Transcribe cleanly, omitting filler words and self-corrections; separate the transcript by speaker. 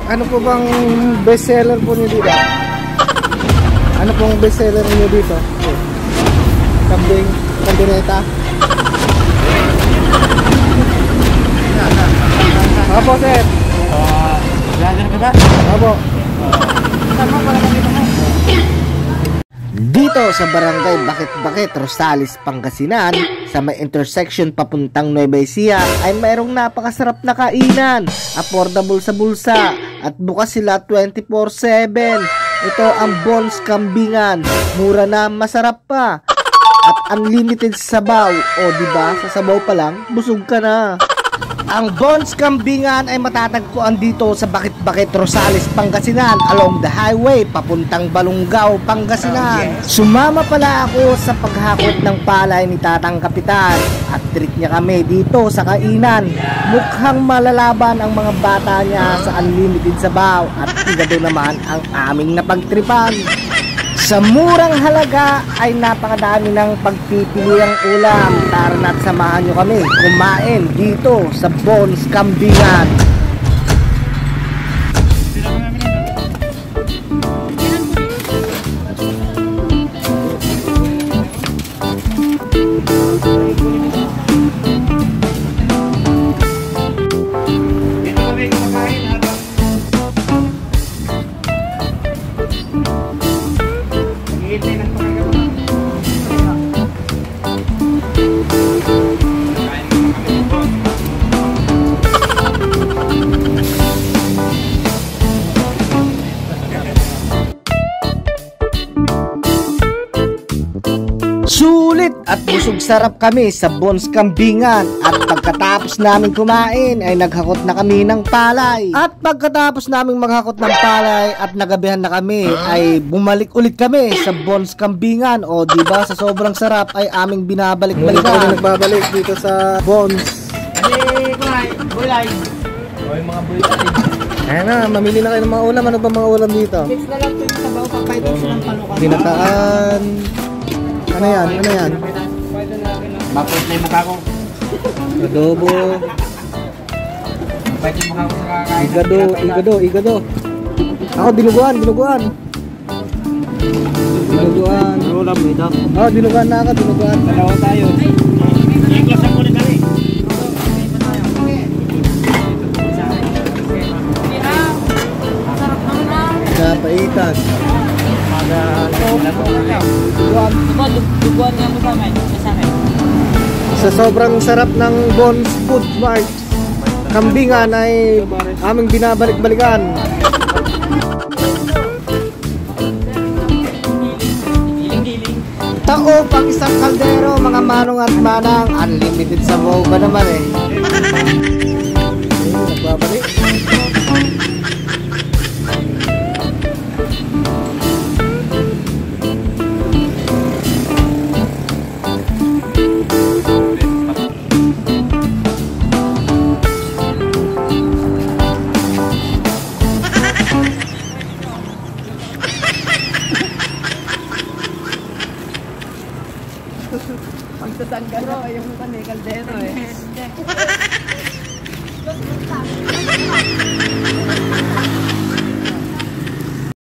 Speaker 1: Ano po bang bestseller po niyo dito? Ano pong bestseller niyo dito? Kambing, kandineta. Apo, sir.
Speaker 2: Vlogger ka ba?
Speaker 1: Apo.
Speaker 2: Saan mo pala kami mo?
Speaker 1: Dito sa barangay Bakit-Bakit, Rosales, Pangasinan, sa may intersection papuntang Nueva Ecija, ay mayroong napakasarap na kainan, affordable sa bulsa, at bukas sila 24/7. Ito ang Bones Kambingan, mura na, masarap pa, at unlimited sabaw. O diba, sa sabaw pa lang, busog ka na. Ang Bones Kambingan ay matatagpuan dito sa Bakit-Bakit, Rosales, Pangasinan, along the highway papuntang Balungaw, Pangasinan. Sumama pala ako sa paghakot ng palay ni Tatang Kapitan at treat niya kami dito sa kainan. Mukhang malalaban ang mga bata niya sa unlimited sabaw at igado naman ang aming napagtripan. Sa murang halaga ay napakadami ng pagpipiliang ulam. Tara na't samahan nyo kami kumain dito sa Bones Kambingan. Sulit at busog sarap kami sa Bones Kambingan, at pagkatapos namin kumain ay naghakot na kami ng palay. At pagkatapos namin maghakot ng palay at nagabihan na kami ay bumalik ulit kami sa Bones Kambingan. O diba, sa sobrang sarap ay aming binabalik-balikan. Nagbabalik dito sa Bones.
Speaker 2: Bulay. O yung mga bulay.
Speaker 1: Ayan na, mamili na kayo ng mga ulam. Ano ba mga ulam dito?
Speaker 2: Mix na lang yung sabaw, papaydo silang palukan.
Speaker 1: Ginataan. Ano yan? Ano yan?
Speaker 2: Bakit na yung mukha ko?
Speaker 1: Adobo.
Speaker 2: Bakit yung mukha ko sa kakain?
Speaker 1: Igado. Ako, dinuguan. Dinuguan.
Speaker 2: Ulam ito.
Speaker 1: Oh, dinuguan na ako, dinuguan.
Speaker 2: Dalawa tayo. Iglas ang muna dali.
Speaker 1: Napaitan.
Speaker 2: Duguan nga mo sa amin.
Speaker 1: Sa sobrang sarap ng Bones Food Mart Kambingan ay aming binabalik-balikan. Tao pang isang kaldero, mga manong at manang. Unlimited sa mo ba naman eh. Nagbabalik.
Speaker 2: Pagtatanggal bro, yung kaldero eh.